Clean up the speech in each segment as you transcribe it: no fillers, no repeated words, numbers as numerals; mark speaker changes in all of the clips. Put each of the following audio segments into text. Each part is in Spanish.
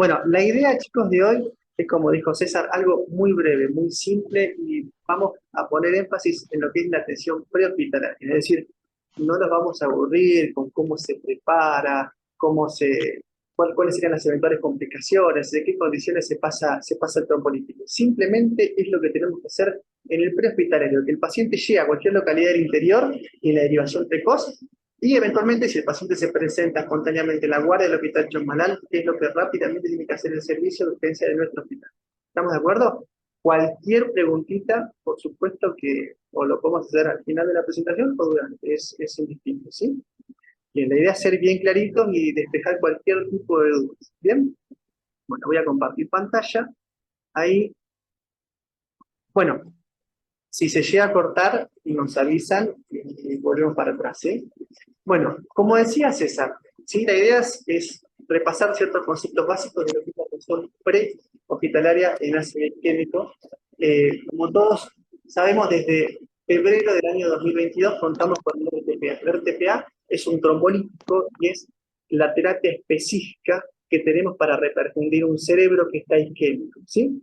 Speaker 1: Bueno, la idea, chicos, de hoy es, como dijo César, algo muy breve, muy simple y vamos a poner énfasis en lo que es la atención prehospitalaria. Es decir, no nos vamos a aburrir con cómo se prepara, cuáles serían las eventuales complicaciones, de qué condiciones se pasa el trombólitico. Simplemente es lo que tenemos que hacer en el prehospitalario, que el paciente llegue a cualquier localidad del interior y en la derivación precoz y eventualmente, si el paciente se presenta espontáneamente en la guardia del Hospital Chosmalal, ¿qué es lo que rápidamente tiene que hacer el servicio de urgencia de nuestro hospital? ¿Estamos de acuerdo? Cualquier preguntita, por supuesto que o lo podemos hacer al final de la presentación o durante, es indistinto, ¿sí? Bien, la idea es ser bien claritos y despejar cualquier tipo de dudas. ¿Bien? Bueno, voy a compartir pantalla. Ahí, bueno, si se llega a cortar, nos avisan y volvemos para atrás, ¿sí? Bueno, como decía César, ¿sí? La idea es repasar ciertos conceptos básicos de lo que es la atención pre-hospitalaria en ácido isquémico. Como todos sabemos, desde febrero del año 2022 contamos con el RTPA. El RTPA es un trombolítico y es la terapia específica que tenemos para reperfundir un cerebro que está isquémico, ¿sí?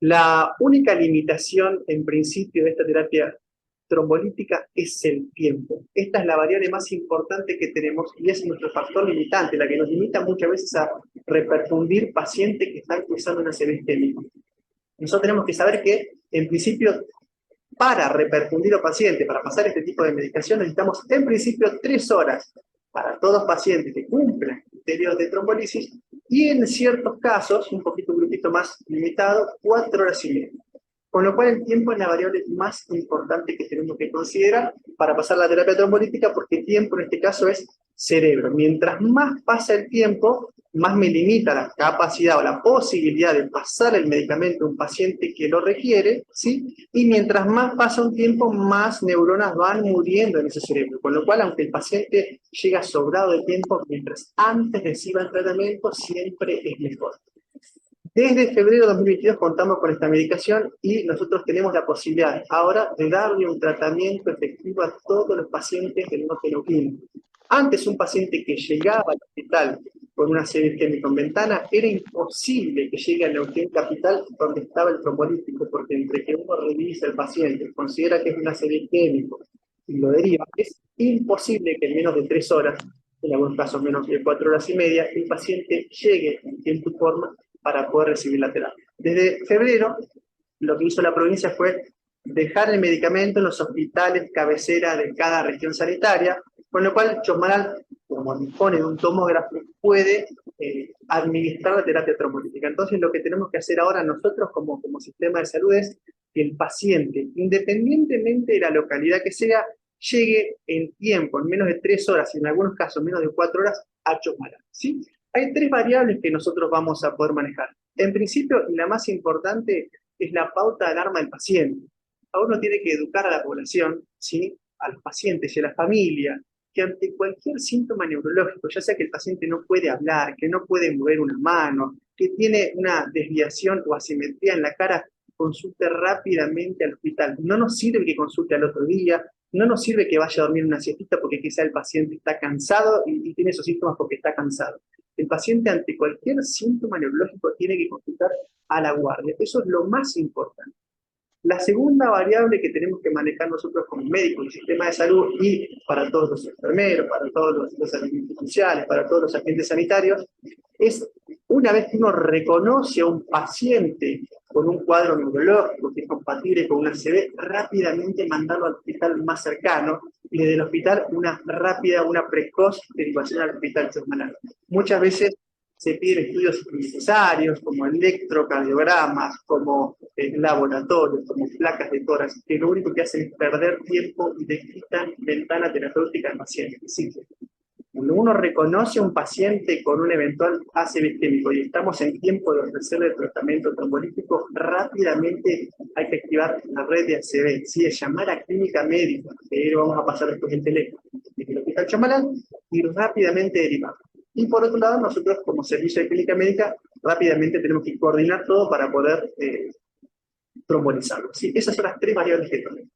Speaker 1: La única limitación, en principio, de esta terapia trombolítica es el tiempo. Esta es la variable más importante que tenemos y es nuestro factor limitante, la que nos limita muchas veces a reperfundir pacientes que están cursando una ACV isquémica. Nosotros tenemos que saber que, en principio, para reperfundir a pacientes, para pasar este tipo de medicación, necesitamos, en principio, 3 horas para todos pacientes que cumplan criterios de trombolisis y en ciertos casos, un grupito más limitado, 4 horas y media. Con lo cual el tiempo es la variable más importante que tenemos que considerar para pasar la terapia trombolítica, porque tiempo en este caso es cerebro. Mientras más pasa el tiempo, más me limita la capacidad o la posibilidad de pasar el medicamento a un paciente que lo requiere, ¿sí? Y mientras más pasa un tiempo, más neuronas van muriendo en ese cerebro. Con lo cual, aunque el paciente llega sobrado de tiempo, mientras antes reciba el tratamiento, siempre es mejor. Desde febrero de 2022 contamos con esta medicación y nosotros tenemos la posibilidad ahora de darle un tratamiento efectivo a todos los pacientes del norte neuquino. Antes, un paciente que llegaba al hospital con una serie isquémica en ventana, era imposible que llegue a Neuquén Capital donde estaba el trombolítico, porque entre que uno revisa el paciente, considera que es una serie isquémico y lo deriva, es imposible que en menos de 3 horas, en algunos casos menos de 4 horas y media, el paciente llegue en tiempo y forma para poder recibir la terapia. Desde febrero, lo que hizo la provincia fue dejar el medicamento en los hospitales cabecera de cada región sanitaria, con lo cual Chosmalal, como dispone de un tomógrafo, puede administrar la terapia trombólítica. Entonces, lo que tenemos que hacer ahora nosotros como sistema de salud es que el paciente, independientemente de la localidad que sea, llegue en tiempo, en menos de 3 horas, y en algunos casos menos de 4 horas, a Chosmalal, ¿sí? Hay 3 variables que nosotros vamos a poder manejar. En principio, y la más importante, es la pauta de alarma del paciente. A uno tiene que educar a la población, ¿sí? A los pacientes y a la familia, que ante cualquier síntoma neurológico, ya sea que el paciente no puede hablar, que no puede mover una mano, que tiene una desviación o asimetría en la cara, consulte rápidamente al hospital. No nos sirve que consulte al otro día, no nos sirve que vaya a dormir una siestita porque quizá el paciente está cansado y tiene esos síntomas porque está cansado. El paciente ante cualquier síntoma neurológico tiene que consultar a la guardia. Eso es lo más importante. La segunda variable que tenemos que manejar nosotros como médicos del sistema de salud y para todos los enfermeros, para todos los asistentes sociales, para todos los agentes sanitarios, es una vez que uno reconoce a un paciente con un cuadro neurológico que es compatible con una ACV, rápidamente mandarlo al hospital más cercano y desde el hospital una rápida, una precoz derivación al hospital Chosmalal. Muchas veces se piden estudios innecesarios como electrocardiogramas, como laboratorios, como placas de tórax, que lo único que hacen es perder tiempo y le quitan ventana terapéutica al paciente. Sí, cuando uno reconoce a un paciente con un eventual ACV isquémico y estamos en tiempo de ofrecerle el tratamiento trombolítico, rápidamente hay que activar la red de ACV, ¿sí? Es llamar a clínica médica, que vamos a pasar después el teléfono, desde el Hospital Chamalán, y rápidamente derivar. Y por otro lado, nosotros como servicio de clínica médica, rápidamente tenemos que coordinar todo para poder trombolizarlo, ¿sí? Esas son las 3 variables que tenemos.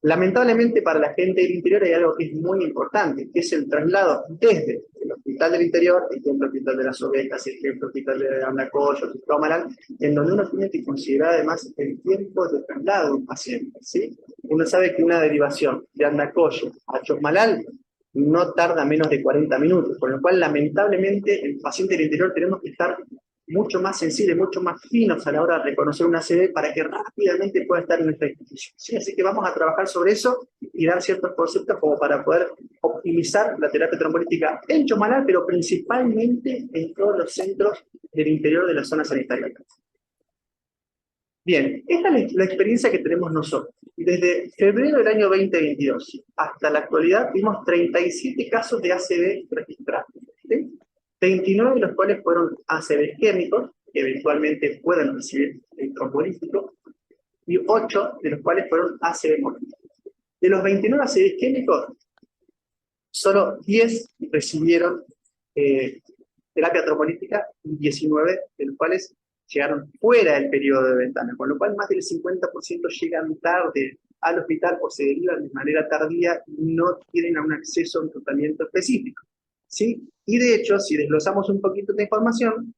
Speaker 1: Lamentablemente para la gente del interior hay algo que es muy importante, que es el traslado desde el hospital hospital del interior, ejemplo hospital de las ovejas, ejemplo hospital de Andacollo, Tomaral, en donde uno tiene que considerar además el tiempo de traslado de un paciente, ¿sí? Uno sabe que una derivación de Andacollo a Chosmalal no tarda menos de 40 minutos, con lo cual lamentablemente el paciente del interior tenemos que estar mucho más sensibles, mucho más finos a la hora de reconocer una ACV para que rápidamente pueda estar en nuestra institución. ¿Sí? Así que vamos a trabajar sobre eso y dar ciertos conceptos como para poder optimizar la terapia trombolítica en Chosmalal, pero principalmente en todos los centros del interior de la zona sanitaria. Bien, esta es la experiencia que tenemos nosotros. Desde febrero del año 2022 hasta la actualidad vimos 37 casos de ACV registrados, ¿sí? 29 de los cuales fueron ACV isquémicos, que eventualmente pueden recibir el trombolítico, y 8 de los cuales fueron ACV mortales. De los 29 ACV isquémicos, solo 10 recibieron terapia trombolítica y 19 de los cuales llegaron fuera del periodo de ventana, con lo cual más del 50% llegan tarde al hospital o se derivan de manera tardía y no tienen un acceso a un tratamiento específico, ¿sí? Y de hecho, si desglosamos un poquito de información,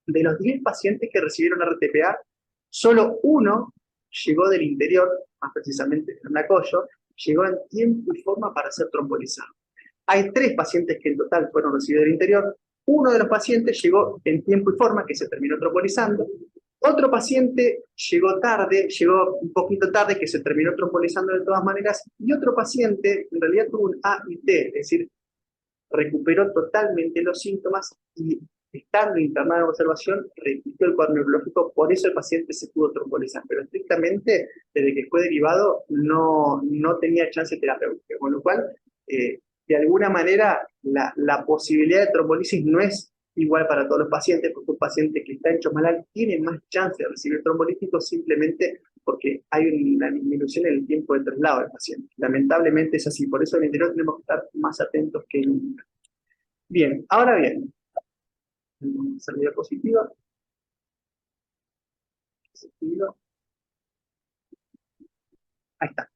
Speaker 1: de los 10 pacientes que recibieron RTPA, solo uno llegó del interior, más precisamente de Andacollo, llegó en tiempo y forma para ser trombolizado. Hay 3 pacientes que en total fueron recibidos del interior. Uno de los pacientes llegó en tiempo y forma, que se terminó trombolizando. Otro paciente llegó tarde, llegó un poquito tarde, que se terminó trombolizando de todas maneras. Y otro paciente, en realidad tuvo un AIT, es decir, recuperó totalmente los síntomas y estando internado en observación, repitió el cuadro neurológico, por eso el paciente se pudo trombolizar. Pero estrictamente, desde que fue derivado, no tenía chance terapéutica, con lo cual de alguna manera la posibilidad de trombolisis no es igual para todos los pacientes, porque un paciente que está en Chosmalal tiene más chance de recibir trombolítico simplemente porque hay una disminución en el tiempo de traslado del paciente. Lamentablemente es así, por eso en el interior tenemos que estar más atentos que nunca. Bien, ahora bien, salida positiva. Ahí está.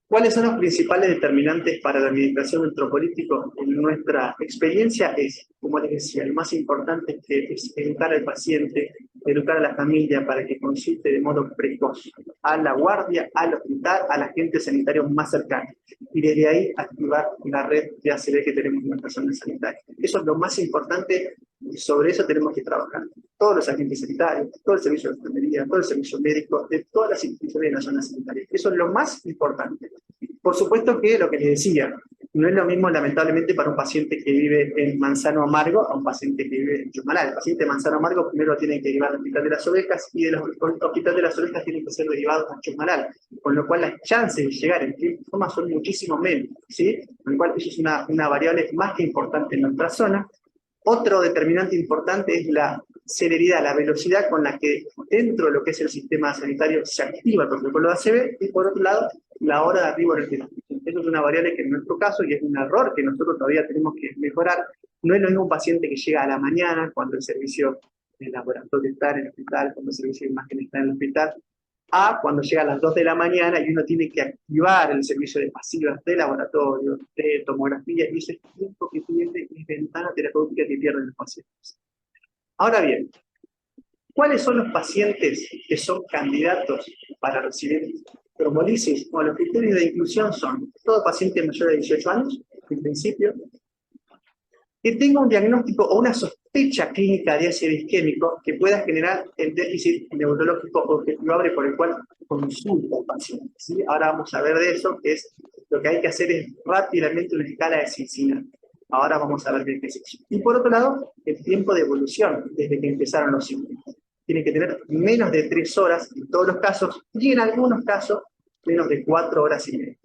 Speaker 1: ¿Cuáles son los principales determinantes para la administración del trompolítico? En nuestra experiencia es, como les decía, lo más importante es educar al paciente, educar a la familia para que consulte de modo precoz a la guardia, al hospital, al agente sanitario más cercano. Y desde ahí activar la red de ACV que tenemos en nuestra zona sanitaria. Eso es lo más importante y sobre eso tenemos que trabajar. Todos los agentes sanitarios, todo el servicio de enfermería, todo el servicio médico, de todas las instituciones de la zona sanitaria. Eso es lo más importante. Por supuesto que lo que les decía, no es lo mismo lamentablemente para un paciente que vive en Manzano Amargo a un paciente que vive en Chosmalal. El paciente de Manzano Amargo primero tiene que llevar al Hospital de las Ovejas y del Hospital de las Ovejas tienen que ser derivados a Chosmalal, con lo cual las chances de llegar en tiempo y forma son muchísimo menos, ¿sí? Con lo cual eso es una variable más que importante en nuestra zona. Otro determinante importante es la celeridad, la velocidad con la que dentro de lo que es el sistema sanitario se activa el protocolo de ACV y por otro lado, la hora de arribo en el hospital. Eso es una variable que en nuestro caso, y es un error que nosotros todavía tenemos que mejorar, no es lo mismo un paciente que llega a la mañana, cuando el servicio de laboratorio está en el hospital, cuando el servicio de imagen está en el hospital, a cuando llega a las 2 de la mañana y uno tiene que activar el servicio de pasivas de laboratorio, de tomografía, y ese tiempo que tiene es ventana terapéutica que pierden los pacientes. Ahora bien, ¿cuáles son los pacientes que son candidatos para recibir trombolisis? Bueno, los criterios de inclusión son todo paciente mayor de 18 años, en principio, que tenga un diagnóstico o una sospecha clínica de ACV isquémico que pueda generar el déficit neurológico objetivable por el cual consulta al paciente, ¿sí? Ahora vamos a ver de eso, que es lo que hay que hacer es rápidamente una escala de Cincinnati. Ahora vamos a ver qué es eso. Y por otro lado, el tiempo de evolución desde que empezaron los síntomas. Tiene que tener menos de 3 horas en todos los casos y en algunos casos menos de 4 horas y media.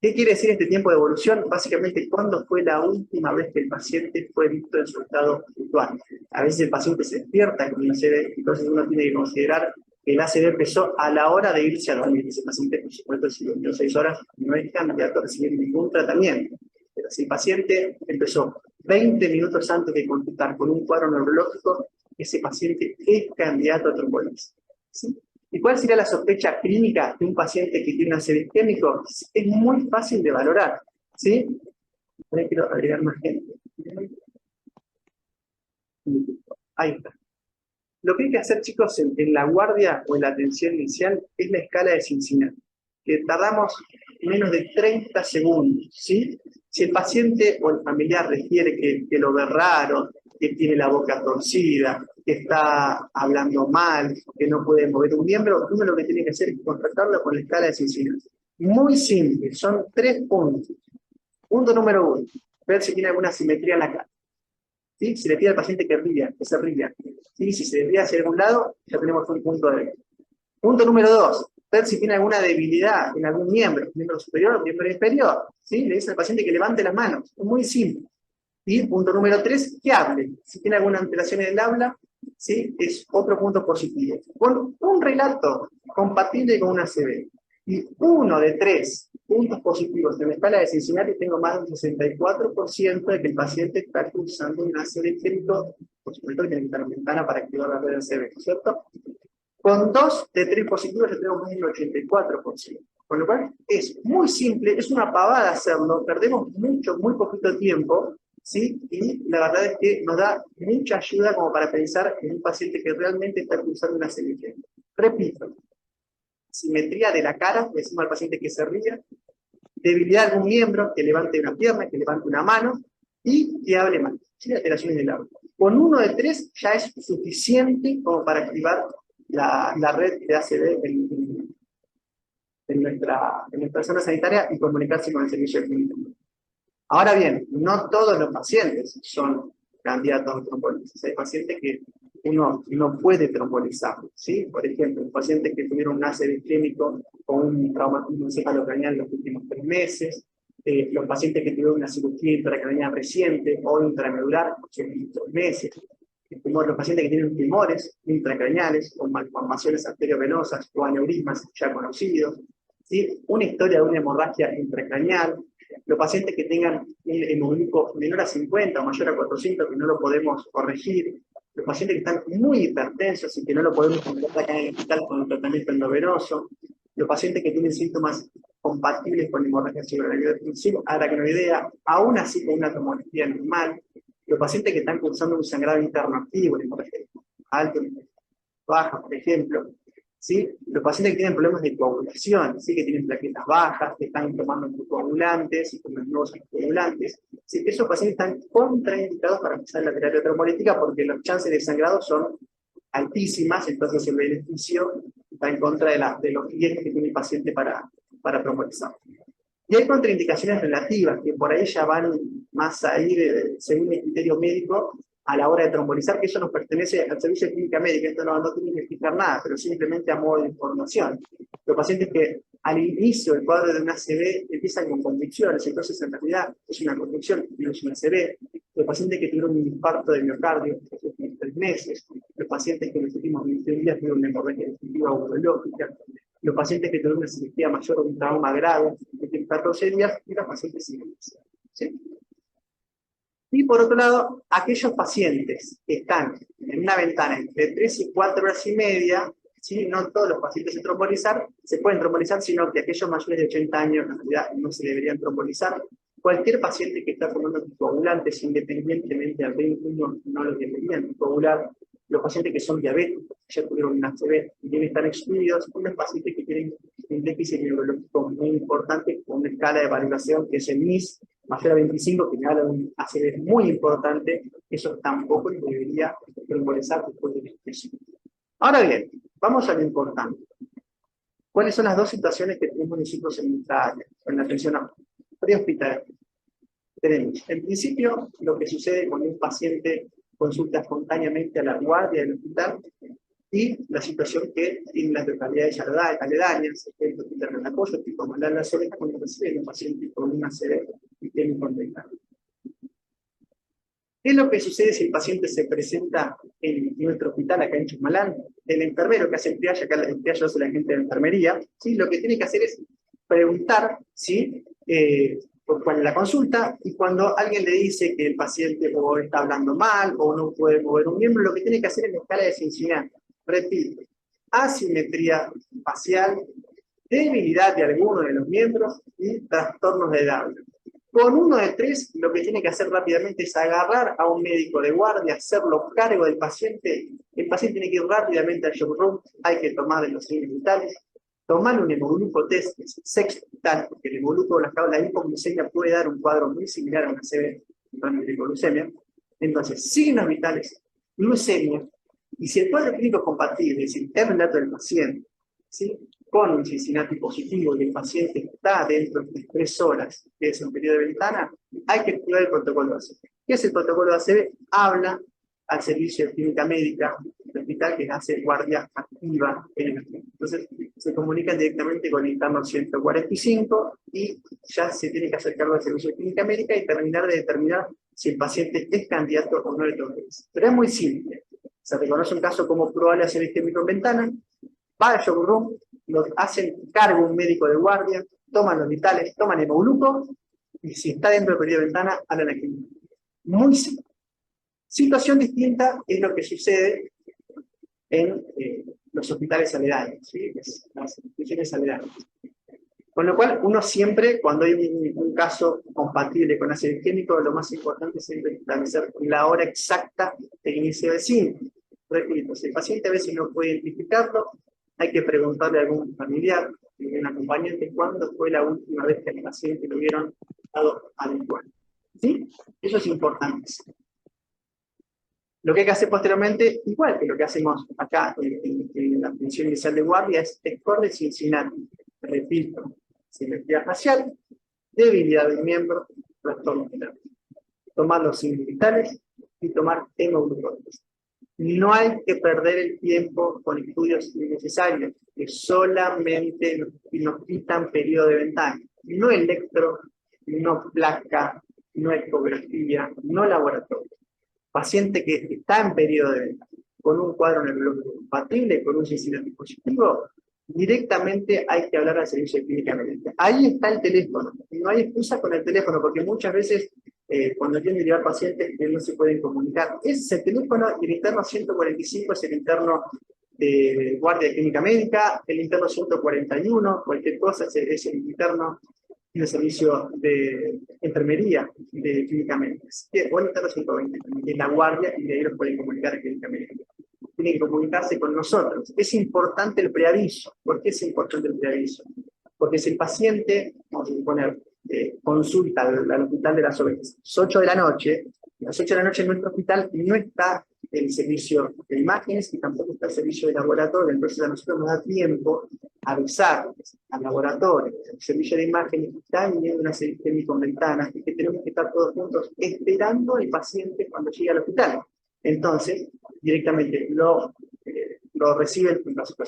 Speaker 1: ¿Qué quiere decir este tiempo de evolución? Básicamente, ¿cuándo fue la última vez que el paciente fue visto en su estado habitual? A veces el paciente se despierta con un ACV, entonces uno tiene que considerar que el ACV empezó a la hora de irse a dormir. Ese paciente, por supuesto, si durmió 6 horas, no es candidato a recibir ningún tratamiento. Pero si el paciente empezó 20 minutos antes de consultar con un cuadro neurológico, ese paciente es candidato a trombolisis, ¿sí? ¿Y cuál sería la sospecha clínica de un paciente que tiene un ACV isquémico? Es muy fácil de valorar, ¿sí? Ahora quiero agregar más gente. Ahí está. Lo que hay que hacer, chicos, en la guardia o en la atención inicial es la escala de Cincinnati, que tardamos menos de 30 segundos, ¿sí? Si el paciente o el familiar refiere que lo ve raro, que tiene la boca torcida, que está hablando mal, que no puede mover un miembro, uno lo que tiene que hacer es contactarlo con la escala de Cincinnati. Muy simple, son 3 puntos. Punto número 1, ver si tiene alguna simetría en la cara. ¿Sí? Si le pide al paciente que ría, que se ría, ¿sí? Si se ría hacia algún lado, ya tenemos un punto de. Punto número 2, ver si tiene alguna debilidad en algún miembro superior o miembro inferior. ¿Sí? Le dice al paciente que levante las manos, es muy simple. Y punto número 3, que hable. Si tiene alguna alteración en el habla, ¿sí? Es otro punto positivo. Con un relato compatible con una ACV y uno de 3 puntos positivos en la escala de Cincinnati, tengo más del 64% de que el paciente está cursando un ACV clínico, por supuesto que tiene que estar en ventana para activar la red de ACV, ¿cierto? Con 2 de 3 positivos ya tenemos más del 84%. Con lo cual es muy simple, es una pavada hacerlo, perdemos mucho, muy poquito tiempo, ¿sí? Y la verdad es que nos da mucha ayuda como para pensar en un paciente que realmente está cursando una ACV. Repito, simetría de la cara, le decimos al paciente que se ría, debilidad de algún miembro, que levante una pierna, que levante una mano, y que hable mal, sin alteraciones del habla. Con uno de 3 ya es suficiente como para activar la red de ACV en nuestra zona sanitaria y comunicarse con el servicio clínico. Ahora bien, no todos los pacientes son candidatos a trombolisis. Hay pacientes que uno no puede trombolizar, ¿sí? Por ejemplo, pacientes que tuvieron un ACV isquémico o un traumatismo encefalocraneal en los últimos 3 meses, los pacientes que tuvieron una cirugía intracraneal reciente o intramedular en los últimos 3 meses, los pacientes que tienen tumores intracraneales o malformaciones arteriovenosas o aneurismas ya conocidos, ¿sí? Una historia de una hemorragia intracraneal, los pacientes que tengan un hemoglobino menor a 50 o mayor a 400 que no lo podemos corregir, los pacientes que están muy hipertensos y que no lo podemos controlar acá en el hospital con un tratamiento endovenoso, los pacientes que tienen síntomas compatibles con hemorragia subaracnoidea, aún así con una tomografía normal, los pacientes que están cursando un sangrado interno activo, hemorragia alto, baja, por ejemplo, ¿sí? Los pacientes que tienen problemas de coagulación, ¿sí? Que tienen plaquetas bajas, que están tomando anticoagulantes y comen nuevos anticoagulantes, ¿sí? Esos pacientes están contraindicados para empezar la terapia trombólítica porque los chances de sangrado son altísimas, entonces el beneficio está en contra de los riesgos que tiene el paciente para trombolizar. Y hay contraindicaciones relativas, que por ahí ya van más a ir, según el criterio médico, a la hora de trombolizar, que eso nos pertenece al servicio de clínica médica, esto no tiene que explicar nada, pero simplemente a modo de información. Los pacientes que al inicio del cuadro de una ACV empiezan con convicciones, entonces en realidad es una convicción, no es una ACV. Los pacientes que tuvieron un infarto de miocardio en los últimos 3 meses, los pacientes que en los últimos 21 días tuvieron una hemorragia digestiva o urológica, los pacientes que tuvieron una cirugía mayor o un trauma grave, que tienen 14 días, y los pacientes sin inicio, ¿sí? Y por otro lado, aquellos pacientes que están en una ventana entre 3 y 4 horas y media, ¿sí? No todos los pacientes se pueden trombolizar, sino que aquellos mayores de 80 años en realidad no se deberían trombolizar. Cualquier paciente que está tomando anticoagulantes, independientemente del vínculo, no lo deberían anticoagular. Los pacientes que son diabéticos, ya tuvieron una ACV y deben estar excluidos, y los pacientes que tienen un déficit neurológico muy importante, con una escala de valoración que es el MIS, mayor a 25, que me habla de un ACV muy importante, eso tampoco debería trombolizar después de la infección. Ahora bien, vamos a lo importante. ¿Cuáles son las 2 situaciones que tenemos nosotros en nuestra área, en la atención prehospitalaria? Tenemos, en principio, lo que sucede cuando un paciente consulta espontáneamente a la guardia del hospital y la situación que tiene las localidades aledañas, el hospital de apoyo, tipo Mandar las Orejas, cuando recibe un paciente con una ACV y tiene un contacto. ¿Qué es lo que sucede si el paciente se presenta en nuestro hospital acá en Chusmalán? El enfermero que hace el triage, acá el triage lo hace la gente de enfermería, ¿sí? Lo que tiene que hacer es preguntar, ¿sí? Por la consulta, y cuando alguien le dice que el paciente o está hablando mal o no puede mover un miembro, lo que tiene que hacer es la escala de Cincinnati. Repito, asimetría facial, debilidad de alguno de los miembros y trastornos de habla. Con uno de tres, lo que tiene que hacer rápidamente es agarrar a un médico de guardia, hacerlo cargo del paciente. El paciente tiene que ir rápidamente al shock room, hay que tomarle los signos vitales, tomar un hemoglucotest, que es el sexto vital, porque el la hipoglucemia puede dar un cuadro muy similar a una CB, una hipoglucemia. Entonces, signos vitales, glucemia, y si el cuadro clínico es compatible, es decir, el relato del paciente, ¿sí?, con un Cincinnati positivo y el paciente está dentro de 3 horas, que es un periodo de ventana, hay que activar el protocolo ACB. ¿Qué es el protocolo ACB? Habla al servicio de clínica médica del hospital que hace guardia activa en el hospital. Entonces, se comunican directamente con el interno 145 y ya se tiene que hacer cargo del servicio de clínica médica y terminar de determinar si el paciente es candidato o no de toques. Pero es muy simple. Se reconoce un caso como probable ACV isquémico en ventana, va al shock room, lo hacen cargo un médico de guardia, toman los vitales, toman hemoglucos, y si está dentro del periodo de ventana, hablan a clínica. Muy simple. Situación distinta es lo que sucede en los hospitales aledaños, ¿sí?, las instituciones aledañas. Con lo cual, uno siempre, cuando hay un caso compatible con ácido isquémico, lo más importante es siempre establecer la hora exacta de inicio del síntoma. Repito, si el paciente a veces no puede identificarlo, hay que preguntarle a algún familiar, a un acompañante, cuándo fue la última vez que al paciente lo hubieran dado adecuado. ¿Sí? Eso es importante. Lo que hay que hacer posteriormente, igual que lo que hacemos acá en la atención inicial de guardia, es score de Cincinnati. Repito, simetría facial, debilidad del miembro, trastorno general. Tomar los signos vitales y tomar hemoglucosis. No hay que perder el tiempo con estudios innecesarios, que solamente nos quitan periodo de ventana. No electro, no placa, no ecografía, no laboratorio. Paciente que está en periodo de ventana, con un cuadro neurológico compatible, con un Cincinnati positivo, directamente hay que hablar al servicio de clínica médica. Ahí está el teléfono. No hay excusa con el teléfono, porque muchas veces cuando tienen que llevar pacientes no se pueden comunicar. Ese es el teléfono, y el interno 145 es el interno de guardia de clínica médica, el interno 141, cualquier cosa, es el interno del servicio de enfermería de clínica médica. O el interno 120, que es la guardia, y de ahí los pueden comunicar a clínica médica. Tienen que comunicarse con nosotros. Es importante el preaviso. ¿Por qué es importante el preaviso? Porque si el paciente, vamos a suponer, consulta al hospital de las ovejas, 8 de la noche, a las 8 de la noche en nuestro hospital no está el servicio de imágenes y tampoco está el servicio de laboratorio, entonces a nosotros nos da tiempo a avisar al laboratorio, el servicio de imágenes, que está viniendo una serie de con ventanas y que tenemos que estar todos juntos esperando al paciente cuando llegue al hospital. Entonces, directamente lo recibe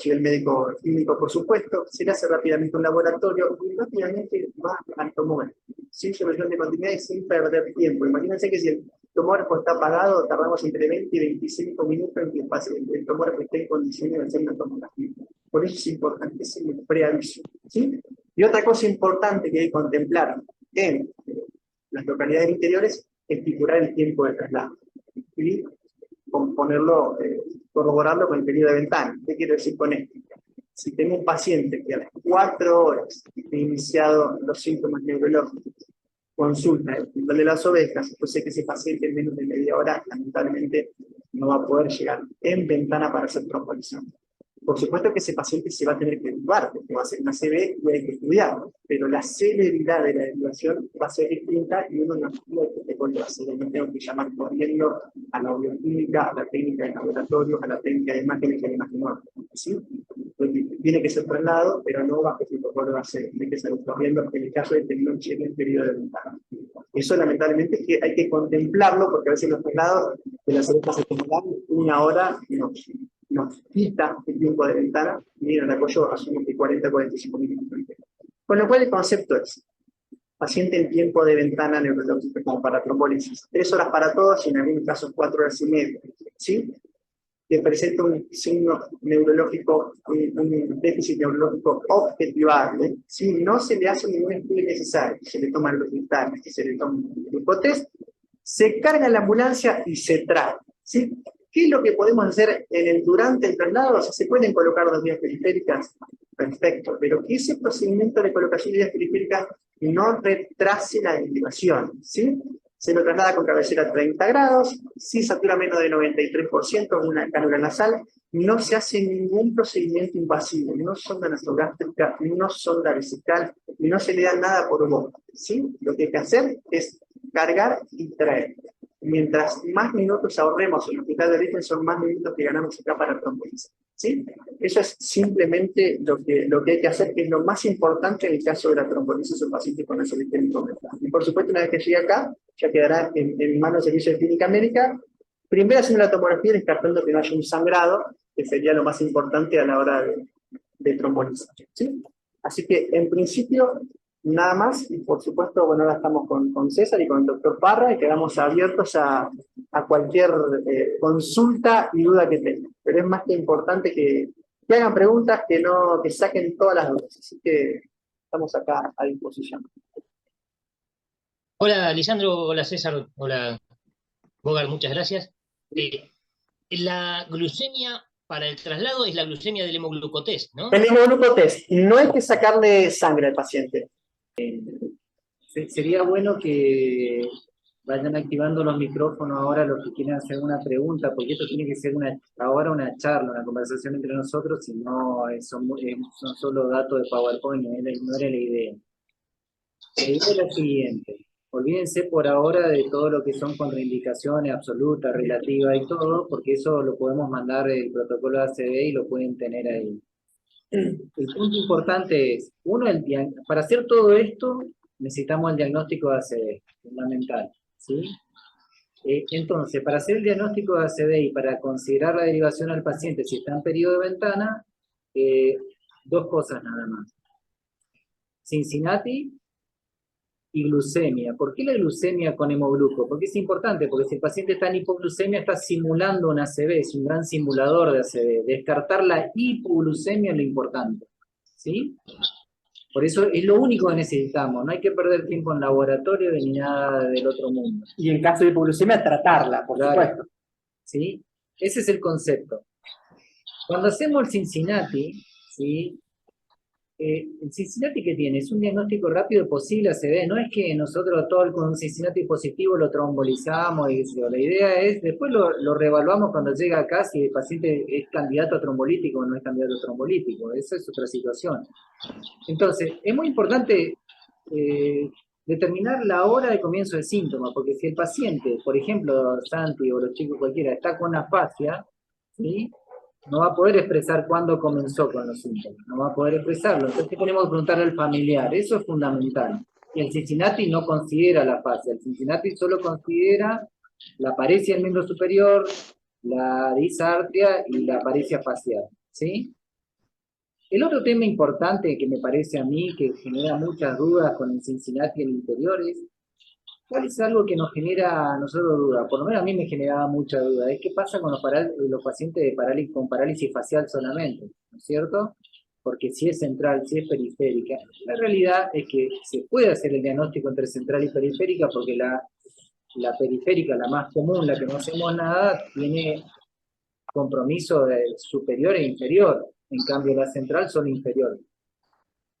Speaker 1: el médico clínico, por supuesto, se le hace rápidamente un laboratorio y rápidamente va al tomógrafo, sin solución de continuidad y sin perder tiempo. Imagínense que si el tomógrafo está apagado, tardamos entre 20 y 25 minutos en que el tomógrafo esté en condiciones de hacer una tomografía. Por eso es importantísimo el preaviso, ¿sí? Y otra cosa importante que hay que contemplar en las localidades interiores es estipular el tiempo de traslado. Y corroborarlo con el periodo de ventana. ¿Qué quiero decir con esto? Si tengo un paciente que a las 4 horas he iniciado los síntomas neurológicos, consulta el hospital de las ovejas, yo sé que ese paciente en menos de media hora, lamentablemente, no va a poder llegar en ventana para hacer trombolización. Por supuesto que ese paciente se va a tener que derivar, porque va a ser una CB y hay que estudiarlo, pero la celeridad de la derivación va a ser distinta y uno no puede con la CB, no tengo que llamar corriendo a la bioquímica, a la técnica de laboratorio, a la técnica de imágenes y a la imagen nueva, ¿sí? Porque tiene que ser trasladado, pero no bajo el protocolo ACB, tiene que ser corriendo en el caso de que no llegue el periodo de ventana. Eso lamentablemente que hay que contemplarlo, porque a veces los traslados de las ovejas se acumulan 1 hora nos quita el tiempo de ventana, y en el apoyo asumo que 40-45 minutos. Con lo cual el concepto es, paciente en tiempo de ventana neurológica como para trombolisis, 3 horas para todos y en algunos casos 4 horas y media, ¿sí? Que presenta un signo neurológico, un déficit neurológico objetivable, ¿sí? No se le hace ningún estudio necesario, se le toman los vitales, se le toma un glucotest, se carga la ambulancia y se trae, ¿sí? ¿Qué es lo que podemos hacer durante el traslado? O sea, ¿se pueden colocar dos vías periféricas? Perfecto, pero que ese procedimiento de colocación de vías periféricas no retrase la derivación, ¿sí? Se lo traslada con cabecera a 30 grados, si satura menos de 93%, una cánula nasal, no se hace ningún procedimiento invasivo, no sonda nasogástrica, no sonda vesical, y no se le da nada por boca, ¿sí? Lo que hay que hacer es cargar y traer. Mientras más minutos ahorremos en el hospital de origen, son más minutos que ganamos acá para trombolizar, ¿sí? Eso es simplemente lo que hay que hacer, que es lo más importante en el caso de la trombolisis en pacientes con esofismo incompleto. Y por supuesto, una vez que llegue acá, ya quedará en manos del servicio de clínica médica, primero haciendo la tomografía y descartando que no haya un sangrado, que sería lo más importante a la hora de trombolizar, ¿sí? Así que, en principio, nada más, y por supuesto, bueno, ahora estamos con César y con el doctor Parra, y quedamos abiertos a cualquier consulta y duda que tengan. Pero es más que importante que hagan preguntas, que saquen todas las dudas. Así que estamos acá a disposición.
Speaker 2: Hola, Lisandro, hola César, hola Bogar, muchas gracias. Eh, la glucemia para el traslado es la glucemia del hemoglucotest, ¿no?
Speaker 1: El hemoglucotest, no hay que sacarle sangre al paciente.
Speaker 3: Sería bueno que vayan activando los micrófonos ahora los que quieran hacer una pregunta, porque esto tiene que ser ahora una charla, una conversación entre nosotros, si no son solo datos de PowerPoint, no era la idea. La idea es la siguiente: olvídense por ahora de todo lo que son contraindicaciones absolutas, relativas y todo, porque eso lo podemos mandar el protocolo de ACD y lo pueden tener ahí. El punto importante es, para hacer todo esto, necesitamos el diagnóstico de ACD, fundamental, ¿sí? Entonces, para hacer el diagnóstico de ACD y para considerar la derivación al paciente si está en periodo de ventana, dos cosas nada más. Cincinnati y glucemia. ¿Por qué la glucemia con hemogluco? Porque es importante, porque si el paciente está en hipoglucemia, está simulando un ACV, es un gran simulador de ACV. Descartar la hipoglucemia es lo importante, ¿sí? Por eso es lo único que necesitamos, no hay que perder tiempo en laboratorio ni nada del otro mundo.
Speaker 1: Y en caso de hipoglucemia, tratarla, por supuesto.
Speaker 3: ¿Sí? Ese es el concepto. Cuando hacemos el Cincinnati, ¿sí? El Cincinnati que tiene es un diagnóstico rápido y posible ACV, no es que nosotros todo con un Cincinnati positivo lo trombolizamos y eso. La idea es, después lo reevaluamos cuando llega acá si el paciente es candidato a trombolítico o no es candidato a trombolítico, esa es otra situación. Entonces, es muy importante determinar la hora de comienzo del síntoma, porque si el paciente, por ejemplo, Santi o los chicos cualquiera, está con afasia, ¿sí? No va a poder expresar cuándo comenzó con los síntomas, no va a poder expresarlo. Entonces tenemos que preguntarle al familiar, eso es fundamental. Y el Cincinnati no considera la fascia, el Cincinnati solo considera la paresia del miembro superior, la disartria y la paresia facial, ¿sí? El otro tema importante que me parece a mí, que genera muchas dudas con el Cincinnati en el interior, es ¿cuál es algo que nos genera a nosotros duda? Por lo menos a mí me generaba mucha duda. Es qué pasa con los pacientes con parálisis facial solamente, ¿no es cierto? Porque si es central, si es periférica. La realidad es que se puede hacer el diagnóstico entre central y periférica porque la periférica, la más común, la que no hacemos nada, tiene compromiso superior e inferior. En cambio, la central son inferiores.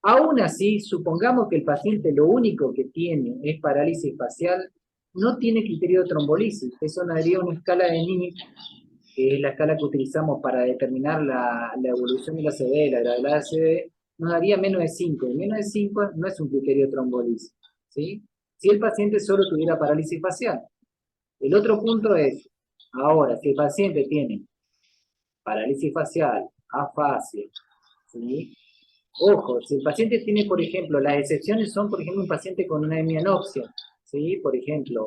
Speaker 3: Aún así, supongamos que el paciente lo único que tiene es parálisis facial, no tiene criterio de trombolisis. Eso nos daría una escala de NIC, que es la escala que utilizamos para determinar la evolución de la CD, la gravedad de la CD, nos daría menos de 5. Y menos de 5 no es un criterio de trombolisis, ¿sí? Si el paciente solo tuviera parálisis facial. El otro punto es, ahora, si el paciente tiene parálisis facial, afasia, ¿sí? Ojo, si el paciente tiene, por ejemplo, las excepciones son, por ejemplo, un paciente con una hemianopsia, ¿sí? Por ejemplo,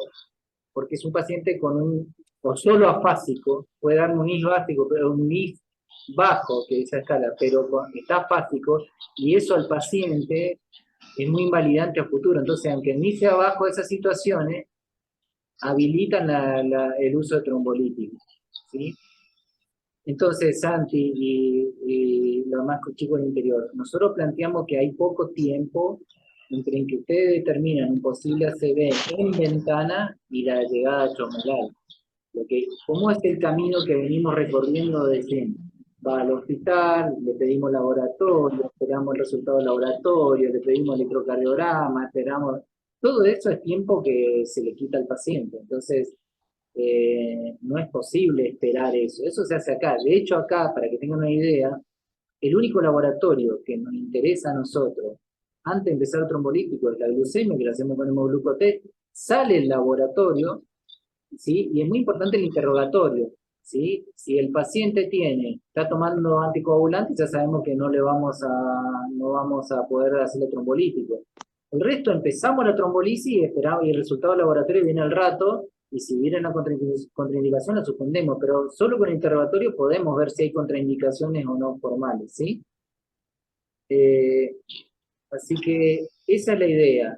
Speaker 3: porque es un paciente con o solo afásico, puede dar un NIS básico, pero un NIS bajo, que es esa escala, pero está afásico, y eso al paciente es muy invalidante a futuro. Entonces, aunque el NIS sea bajo, esas situaciones habilitan el uso de trombolíticos, ¿sí? Entonces, Santi y los más chicos del interior, nosotros planteamos que hay poco tiempo entre en que ustedes determinan un posible ACV en ventana y la llegada chomeral. ¿Cómo es el camino que venimos recorriendo desde? Va al hospital, le pedimos laboratorio, esperamos el resultado del laboratorio, le pedimos electrocardiograma, esperamos. Todo eso es tiempo que se le quita al paciente. Entonces, no es posible esperar eso. Eso se hace acá. De hecho, acá, para que tengan una idea, el único laboratorio que nos interesa a nosotros, antes de empezar el trombolítico, es la glucemia, que lo hacemos con hemoglucotest, sale el laboratorio, ¿sí? Y es muy importante el interrogatorio, ¿sí? Si el paciente está tomando anticoagulantes, ya sabemos que no vamos a poder hacerle trombolítico. El resto empezamos la trombolisis y esperamos, y el resultado del laboratorio viene al rato, y si viene una contraindicación la suspendemos, pero solo con el interrogatorio podemos ver si hay contraindicaciones o no formales, ¿sí? Así que esa es la idea.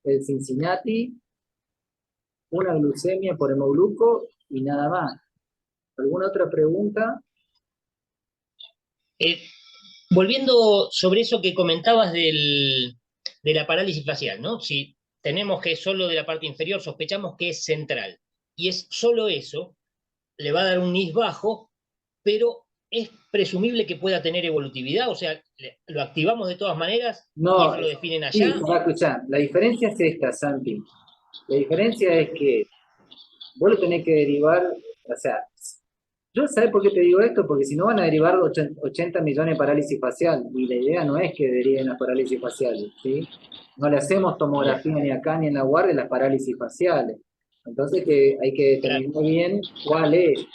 Speaker 3: El Cincinnati, una glucemia por hemogluco y nada más. ¿Alguna otra pregunta?
Speaker 2: Volviendo sobre eso que comentabas de la parálisis facial, ¿no? Si tenemos que es solo de la parte inferior, sospechamos que es central, y es solo eso, le va a dar un NIS bajo, pero es presumible que pueda tener evolutividad, o sea, lo activamos de todas maneras, y
Speaker 3: No,
Speaker 2: eso lo definen
Speaker 3: sí,
Speaker 2: allá.
Speaker 3: va a escuchar. La diferencia es esta, Santi. La diferencia es que vos lo tenés que derivar, o sea, yo sabés por qué te digo esto, porque si no van a derivar 80 millones de parálisis facial, y la idea no es que deriven las parálisis faciales, ¿sí? No le hacemos tomografía ni acá ni en la guardia las parálisis faciales. Entonces hay que
Speaker 2: Claro.
Speaker 3: determinar bien cuál es.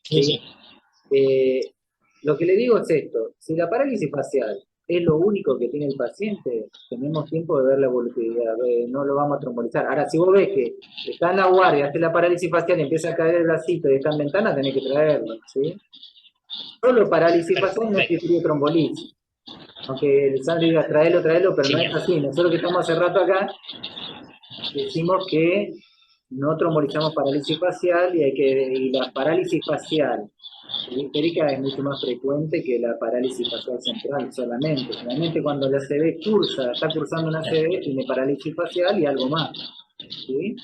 Speaker 2: Sí, sí.
Speaker 3: Lo que le digo es esto, si la parálisis facial es lo único que tiene el paciente, tenemos tiempo de ver la evolutividad, no lo vamos a trombolizar. Ahora, si vos ves que está en la guardia, hace la parálisis facial y empieza a caer el bracito y está en ventana, tenés que traerlo, ¿sí? Solo parálisis facial no es criterio trombolisis. Aunque el Sandro diga traelo, pero no es así. Nosotros que estamos hace rato acá, decimos que no trombolizamos parálisis facial y la parálisis facial periférica es mucho más frecuente que la parálisis facial central solamente. Generalmente cuando la ACV está cursando una ACV, tiene parálisis facial y algo más. ¿Sí?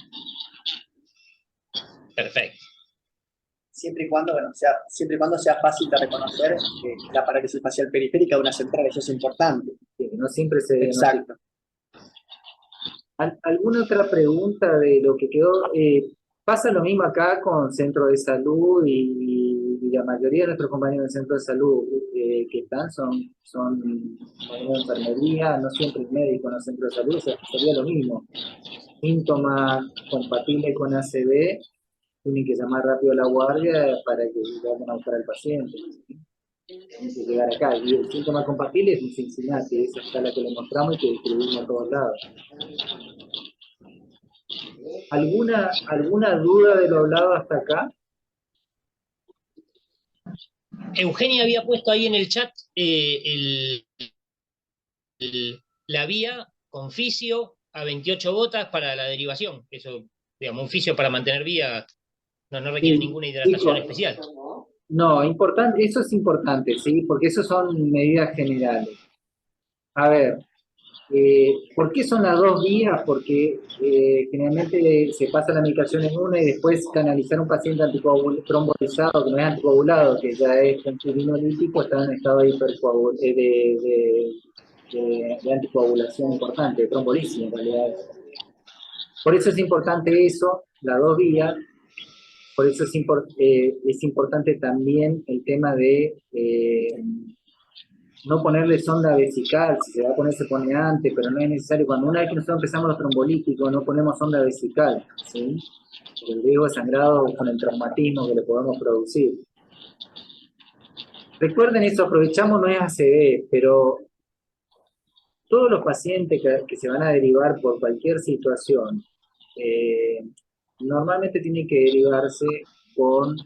Speaker 2: Perfecto.
Speaker 1: Siempre y cuando, bueno, siempre y cuando sea fácil de reconocer la parálisis facial periférica de una central, eso es importante.
Speaker 3: Sí, no siempre se
Speaker 1: Exacto.
Speaker 3: ¿Alguna otra pregunta de lo que quedó? Pasa lo mismo acá con centro de salud y la mayoría de nuestros compañeros del centro de salud que están son de enfermería, no siempre es médico en el centro de salud, o sea, sería lo mismo. Síntomas compatibles con ACV, tienen que llamar rápido a la guardia para que vayan a buscar al paciente. Tienen que llegar acá. Y el síntoma compatible es un Cincinnati, esa es la que le mostramos y que distribuimos a todos lados. ¿Alguna duda de lo hablado hasta acá?
Speaker 2: Eugenia había puesto ahí en el chat la vía con fisio a 28 gotas para la derivación. Eso, digamos, un fisio para mantener vía no requiere ninguna hidratación especial.
Speaker 3: No, eso es importante, ¿sí? Porque eso son medidas generales. A ver, ¿por qué son las dos vías? Porque generalmente se pasa la medicación en una y después canalizar a un paciente trombolizado, que no es anticoagulado, que ya es anticoagulítico, está en estado de anticoagulación importante, de trombolisis en realidad. Por eso es importante eso, las dos vías. Por eso es importante también el tema de no ponerle sonda vesical. Si se va a poner, se pone antes, pero no es necesario. Una vez que nosotros empezamos los trombolíticos, no ponemos sonda vesical, ¿sí? El riesgo de sangrado con el traumatismo que le podemos producir. Recuerden eso, aprovechamos, no es ACV, pero todos los pacientes que se van a derivar por cualquier situación, normalmente tienen que derivarse con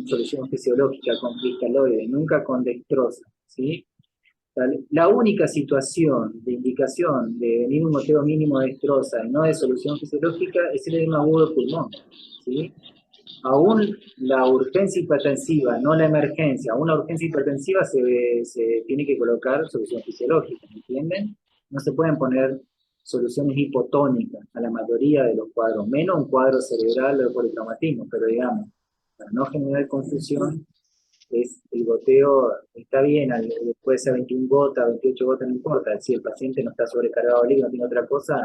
Speaker 3: solución fisiológica, con cristaloide, nunca con dextrosa, ¿sí? La única situación de indicación de venir un goteo mínimo de dextrosa y no de solución fisiológica es el edema agudo de pulmón, ¿sí? Aún la urgencia hipertensiva, no la emergencia, aún la urgencia hipertensiva se tiene que colocar solución fisiológica, ¿entienden? No se pueden poner soluciones hipotónicas a la mayoría de los cuadros, menos un cuadro cerebral o politraumatismo, pero digamos, para no generar confusión, es el goteo está bien, puede ser 21 gotas, 28 gotas, no importa, si el paciente no está sobrecargado de líquido, no tiene otra cosa,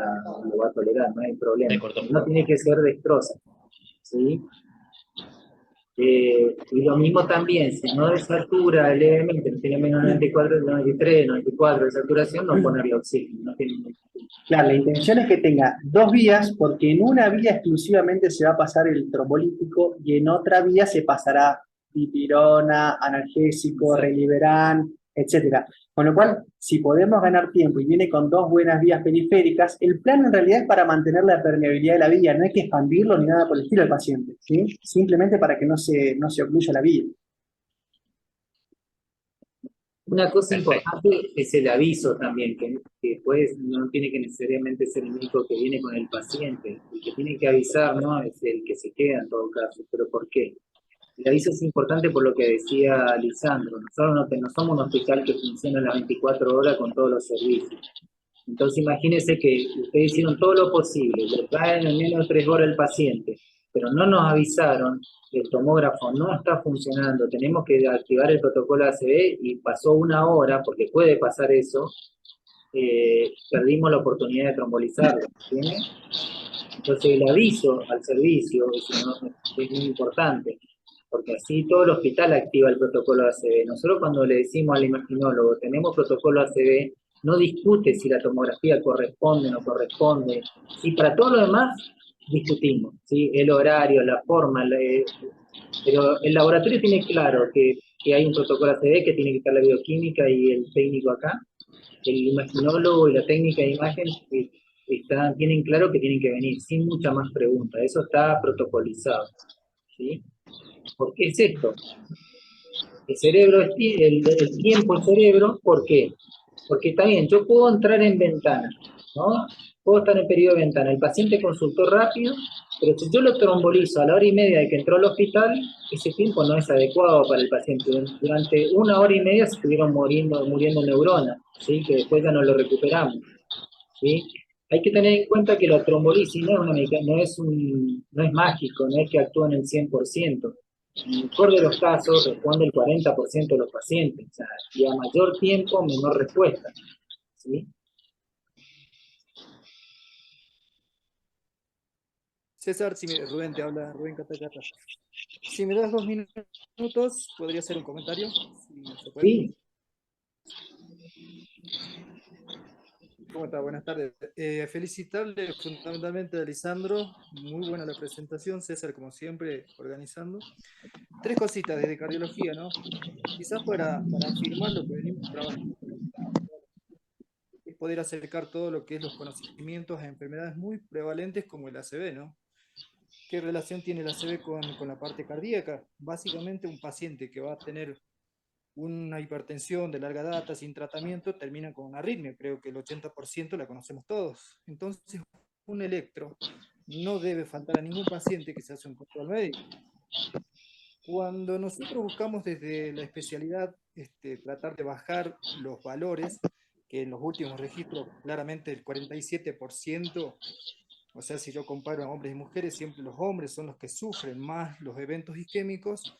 Speaker 3: lo va a tolerar, no hay
Speaker 2: Se
Speaker 3: problema.
Speaker 2: cortó.
Speaker 3: No tiene que ser destroza, ¿sí? Y lo mismo también, si no desatura levemente, no tiene menos de 94, 93, 94 de saturación, no ponerle oxígeno. No tiene...
Speaker 1: Claro, la intención es que tenga dos vías, porque en una vía exclusivamente se va a pasar el trombolítico y en otra vía se pasará dipirona, analgésico, Reliberan, etcétera. Con lo cual, si podemos ganar tiempo y viene con dos buenas vías periféricas, el plan en realidad es para mantener la permeabilidad de la vía, no hay que expandirlo ni nada por el estilo al paciente, ¿sí? Simplemente para que no se ocluya la vía.
Speaker 3: Una cosa
Speaker 2: Perfecto.
Speaker 3: importante es el aviso también, que pues no tiene que necesariamente ser el médico que viene con el paciente. El que tiene que avisar, ¿no? Es el que se queda en todo caso. ¿Pero por qué? El aviso es importante por lo que decía Lisandro. Nosotros no somos un hospital que funciona las 24 horas con todos los servicios. Entonces imagínense que ustedes hicieron todo lo posible, le traen en menos de 3 horas el paciente, pero no nos avisaron, el tomógrafo no está funcionando, tenemos que activar el protocolo ACV y pasó 1 hora, porque puede pasar eso, perdimos la oportunidad de trombolizarlo, ¿entiendes? Entonces el aviso al servicio es muy importante, porque así todo el hospital activa el protocolo ACV. Nosotros cuando le decimos al imaginólogo, tenemos protocolo ACV, no discute si la tomografía corresponde o no corresponde. Si para todo lo demás discutimos, ¿sí? El horario, la forma, pero el laboratorio tiene claro que hay un protocolo ACV, que tiene que estar la bioquímica y el técnico acá. El imaginólogo y la técnica de imagen tienen claro que tienen que venir sin mucha más preguntas. Eso está protocolizado, ¿sí? ¿Por qué es esto? El cerebro, el tiempo, el cerebro, ¿por qué? Porque también yo puedo entrar en ventana, ¿no? Puedo estar en periodo de ventana. El paciente consultó rápido, pero si yo lo trombolizo a la hora y media de que entró al hospital, ese tiempo no es adecuado para el paciente. Durante 1 hora y media se estuvieron muriendo neuronas, ¿sí? Que después ya no lo recuperamos, ¿sí? Hay que tener en cuenta que la trombolisis no es mágico, no es que actúa en el 100%. En el mejor de los casos responde el 40% de los pacientes, o sea, y a mayor tiempo, menor respuesta, ¿sí?
Speaker 4: César, Rubén te habla, Rubén Catacata. Si me das 2 minutos, podría hacer un comentario, si se puede.
Speaker 3: Sí,
Speaker 4: ¿Cómo está? Buenas tardes. Felicitarle fundamentalmente a Lisandro, muy buena la presentación, César como siempre organizando. 3 cositas desde cardiología, ¿no? Quizás para afirmar lo que venimos trabajando, es poder acercar todo lo que es los conocimientos a enfermedades muy prevalentes como el ACV, ¿no? ¿Qué relación tiene el ACV con la parte cardíaca? Básicamente un paciente que va a tener una hipertensión de larga data sin tratamiento termina con una arritmia. Creo que el 80% la conocemos todos. Entonces, un electro no debe faltar a ningún paciente que se hace un control médico. Cuando nosotros buscamos desde la especialidad tratar de bajar los valores, que en los últimos registros claramente el 47%, o sea, si yo comparo a hombres y mujeres, siempre los hombres son los que sufren más los eventos isquémicos.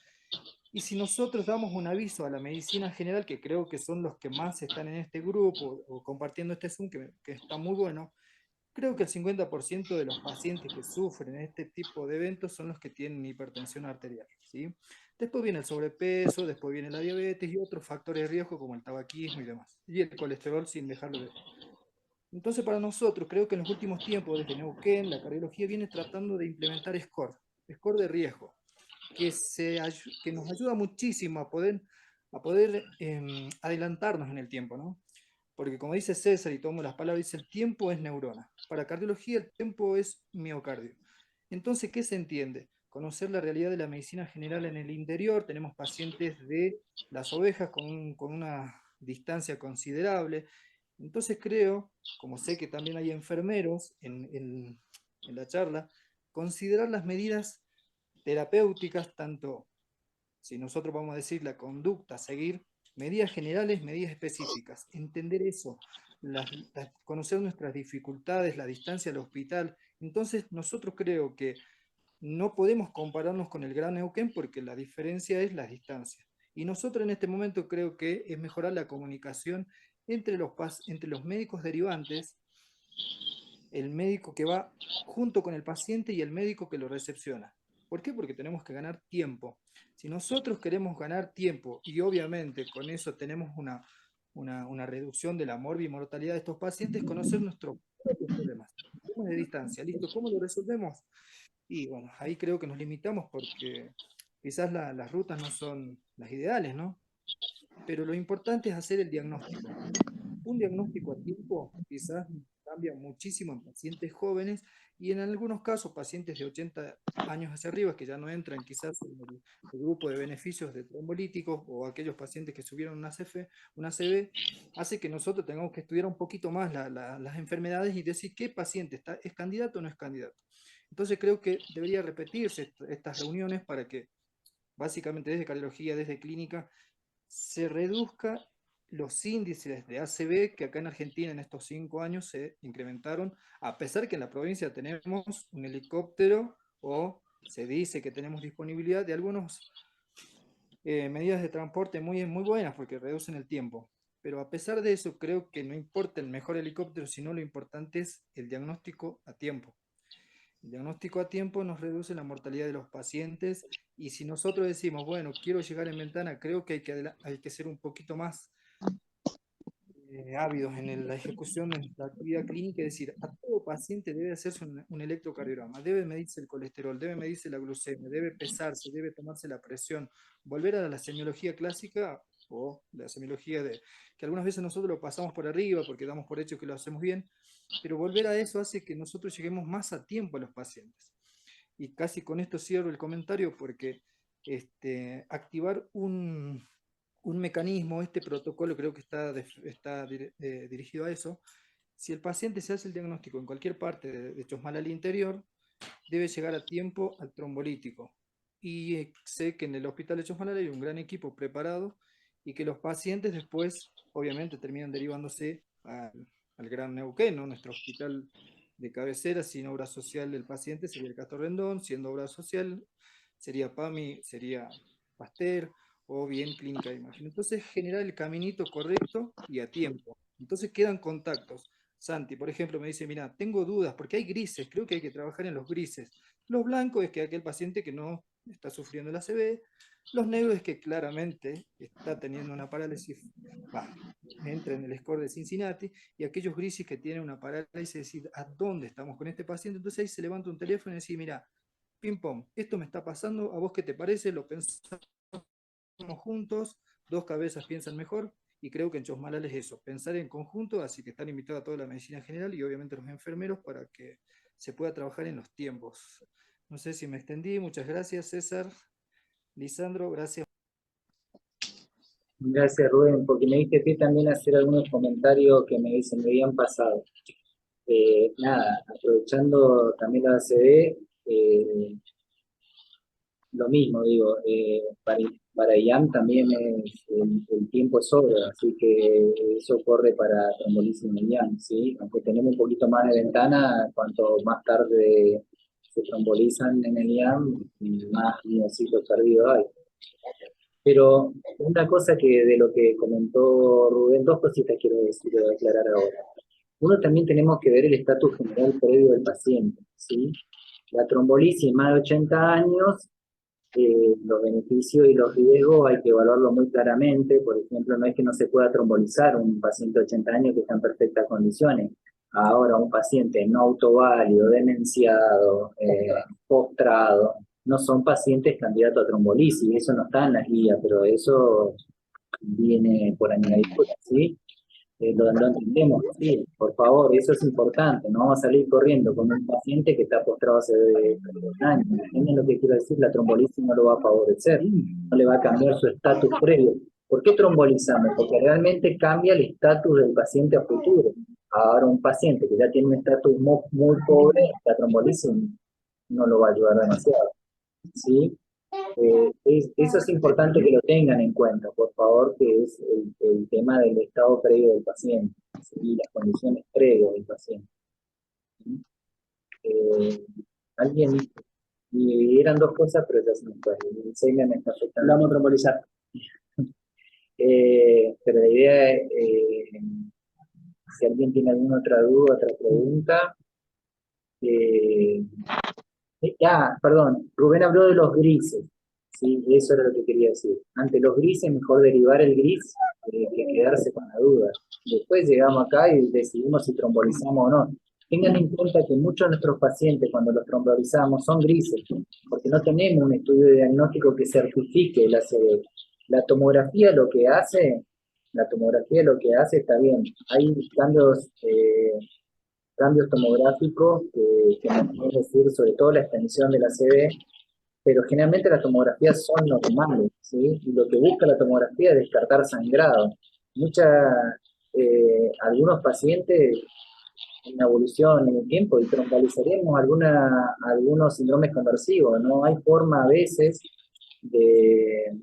Speaker 4: Y si nosotros damos un aviso a la medicina general, que creo que son los que más están en este grupo o compartiendo este Zoom, que está muy bueno, creo que el 50% de los pacientes que sufren este tipo de eventos son los que tienen hipertensión arterial, ¿sí? Después viene el sobrepeso, después viene la diabetes y otros factores de riesgo como el tabaquismo y demás. Y el colesterol sin dejarlo de... Entonces para nosotros, creo que en los últimos tiempos, desde Neuquén, la cardiología viene tratando de implementar score de riesgo, que nos ayuda muchísimo a poder adelantarnos en el tiempo, ¿no? Porque como dice César, y tomo las palabras, dice el tiempo es neurona. Para cardiología el tiempo es miocardio. Entonces, ¿qué se entiende? Conocer la realidad de la medicina general en el interior. Tenemos pacientes de las ovejas con una distancia considerable. Entonces creo, como sé que también hay enfermeros en la charla, considerar las medidas terapéuticas, tanto si nosotros vamos a decir la conducta a seguir, medidas generales, medidas específicas, entender eso, conocer nuestras dificultades, la distancia al hospital. Entonces nosotros creo que no podemos compararnos con el Gran Neuquén porque la diferencia es la distancia. Y nosotros en este momento creo que es mejorar la comunicación entre los médicos derivantes, el médico que va junto con el paciente y el médico que lo recepciona. ¿Por qué? Porque tenemos que ganar tiempo. Si nosotros queremos ganar tiempo y obviamente con eso tenemos una reducción de la morbimortalidad de estos pacientes, conocer nuestros propios problemas. Problemas de distancia, ¿listo? ¿Cómo lo resolvemos? Y bueno, ahí creo que nos limitamos porque quizás las rutas no son las ideales, ¿no? Pero lo importante es hacer el diagnóstico. Un diagnóstico a tiempo quizás cambia muchísimo en pacientes jóvenes y en algunos casos pacientes de 80 años hacia arriba que ya no entran quizás en el grupo de beneficios de trombolíticos o aquellos pacientes que subieron una ACV, hace que nosotros tengamos que estudiar un poquito más las enfermedades y decir qué paciente es candidato o no es candidato. Entonces creo que debería repetirse estas reuniones para que básicamente desde cardiología, desde clínica, se reduzca los índices de ACV que acá en Argentina en estos 5 años se incrementaron, a pesar que en la provincia tenemos un helicóptero o se dice que tenemos disponibilidad de algunas medidas de transporte muy buenas porque reducen el tiempo. Pero a pesar de eso, creo que no importa el mejor helicóptero, sino lo importante es el diagnóstico a tiempo. El diagnóstico a tiempo nos reduce la mortalidad de los pacientes y si nosotros decimos, bueno, quiero llegar en ventana, creo que hay que ser un poquito más ávidos en la ejecución de la actividad clínica, es decir, a todo paciente debe hacerse un electrocardiograma, debe medirse el colesterol, debe medirse la glucemia, debe pesarse, debe tomarse la presión, volver a la semiología clásica o la semiología que algunas veces nosotros lo pasamos por arriba porque damos por hecho que lo hacemos bien, pero volver a eso hace que nosotros lleguemos más a tiempo a los pacientes. Y casi con esto cierro el comentario porque activar un mecanismo, este protocolo creo que está dirigido a eso. Si el paciente se hace el diagnóstico en cualquier parte de Chosmalal interior, debe llegar a tiempo al trombolítico. Y sé que en el hospital de Chosmalal hay un gran equipo preparado y que los pacientes después, obviamente, terminan derivándose al Gran Neuquén, ¿no? Nuestro hospital de cabecera, sin obra social del paciente, sería el Castor Rendón, siendo obra social, sería PAMI, sería Pasteur, o bien clínica de imagen. Entonces, generar el caminito correcto y a tiempo. Entonces quedan contactos. Santi, por ejemplo, me dice, mira, tengo dudas, porque hay grises, creo que hay que trabajar en los grises. Los blancos es que aquel paciente que no está sufriendo la ACV, los negros es que claramente está teniendo una parálisis, entra en el score de Cincinnati, y aquellos grises que tienen una parálisis, es decir, ¿a dónde estamos con este paciente? Entonces ahí se levanta un teléfono y dice, mira, ping pong, esto me está pasando, ¿a vos qué te parece? Lo pensamos juntos, dos cabezas piensan mejor, y creo que en Chosmalal es eso, pensar en conjunto, así que están invitados a toda la medicina general y obviamente los enfermeros para que se pueda trabajar en los tiempos. No sé si me extendí, muchas gracias César, Lisandro, gracias.
Speaker 3: Gracias Rubén, porque me diste pie también a hacer algunos comentarios que me habían pasado. Nada, aprovechando también la ACV, lo mismo, digo, para IAM también el tiempo sobra, así que eso corre para trombolisis en IAM, ¿sí? Aunque tenemos un poquito más de ventana, cuanto más tarde se trombolizan en el IAM, más miocitos perdidos hay. Pero una cosa que de lo que comentó Rubén, dos cositas quiero decir, aclarar ahora. Uno, también tenemos que ver el estatus general previo del paciente, ¿sí? La trombolisis más de 80 años, los beneficios y los riesgos hay que evaluarlo muy claramente. Por ejemplo, no es que no se pueda trombolizar un paciente de 80 años que está en perfectas condiciones. Ahora, un paciente no autoválido, demenciado, postrado, no son pacientes candidatos a trombolisis. Eso no está en las guías, pero eso viene por añadidura, ¿sí? Lo entendemos, sí, por favor, eso es importante, no vamos a salir corriendo con un paciente que está postrado hace años. ¿Entienden lo que quiero decir? La trombolisis no lo va a favorecer, no le va a cambiar su estatus previo. ¿Por qué trombolizamos? Porque realmente cambia el estatus del paciente a futuro. Ahora un paciente que ya tiene un estatus muy pobre, la trombolisis no lo va a ayudar demasiado, ¿sí? Eso es importante que lo tengan en cuenta, por favor, que es el tema del estado previo del paciente, y las condiciones previas del paciente. Alguien, y eran dos cosas, pero ya se me fue. El Alzheimer me está afectando.
Speaker 1: Vamos a trombolizar.
Speaker 3: Pero la idea es, si alguien tiene alguna otra duda, otra pregunta. Perdón, Rubén habló de los grises. Sí, eso era lo que quería decir. Ante los grises, mejor derivar el gris que quedarse con la duda. Después llegamos acá y decidimos si trombolizamos o no. Tengan en cuenta que muchos de nuestros pacientes, cuando los trombolizamos, son grises, porque no tenemos un estudio de diagnóstico que certifique el ACV. La tomografía lo que hace está bien. Hay cambios tomográficos que nos pueden decir sobre todo la extensión del ACV, pero generalmente las tomografías son normales, ¿sí? Y lo que busca la tomografía es descartar sangrado. Algunos pacientes en evolución en el tiempo y trombalizaremos algunos síndromes conversivos. No hay forma a veces de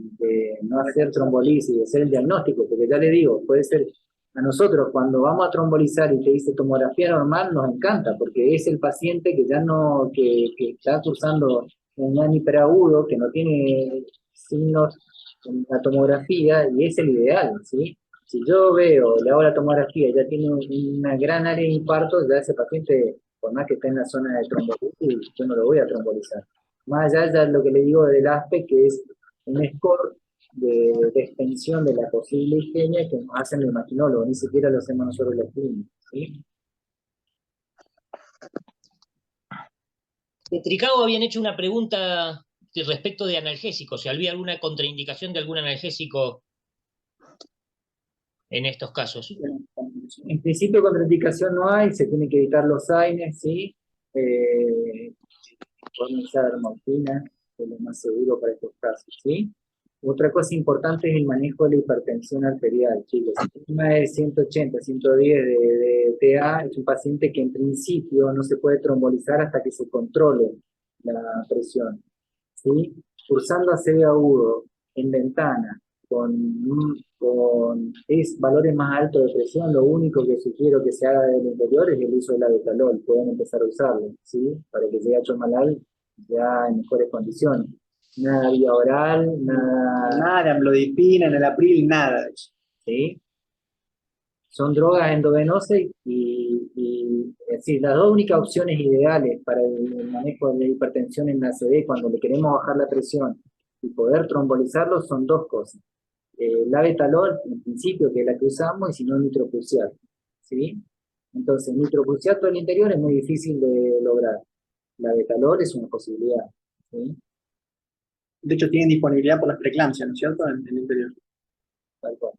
Speaker 3: no hacer trombolisis, de hacer el diagnóstico, porque ya le digo, puede ser, a nosotros cuando vamos a trombolizar y te dice tomografía normal, nos encanta, porque es el paciente que ya no, que está cursando un año hiperagudo, que no tiene signos en la tomografía, y es el ideal, ¿sí? Si yo veo, le hago la tomografía, ya tiene una gran área de infarto, ya ese paciente, por más que esté en la zona de trombolisis, yo no lo voy a trombolizar. Más allá de lo que le digo del ASPE, que es un score de extensión de la posible isquemia que nos hacen los imaginólogos, ni siquiera lo hacemos nosotros los clínicos, ¿sí?
Speaker 2: De Tricao habían hecho una pregunta respecto de analgésicos, si había alguna contraindicación de algún analgésico en estos casos.
Speaker 3: En principio contraindicación no hay, se tiene que evitar los AINES, ¿sí? Podemos usar morfina, es lo más seguro para estos casos, ¿sí? Otra cosa importante es el manejo de la hipertensión arterial, chicos. Si tiene más de 180, 110 de TA, es un paciente que en principio no se puede trombolizar hasta que se controle la presión, ¿sí? Cursando ACV agudo en ventana, con valores más altos de presión, lo único que sugiero que se haga del interior es el uso del labetalol. Pueden empezar a usarlo, ¿sí? Para que llegue a Chomalal ya en mejores condiciones. Nada vía oral,
Speaker 1: Nada de amlodipina, enalapril, nada de eso.
Speaker 3: ¿sí? Son drogas endovenosas sí, las dos únicas opciones ideales para el manejo de la hipertensión en la ACV cuando le queremos bajar la presión y poder trombolizarlo son dos cosas. Labetalol, en principio, que es la que usamos, y si no, nitroprusiato, ¿sí? Entonces, nitroprusiato del interior es muy difícil de lograr. Labetalol es una posibilidad, ¿sí?
Speaker 1: De hecho, tienen disponibilidad por las preeclampsias, ¿no es cierto? En el interior.
Speaker 3: Tal cual.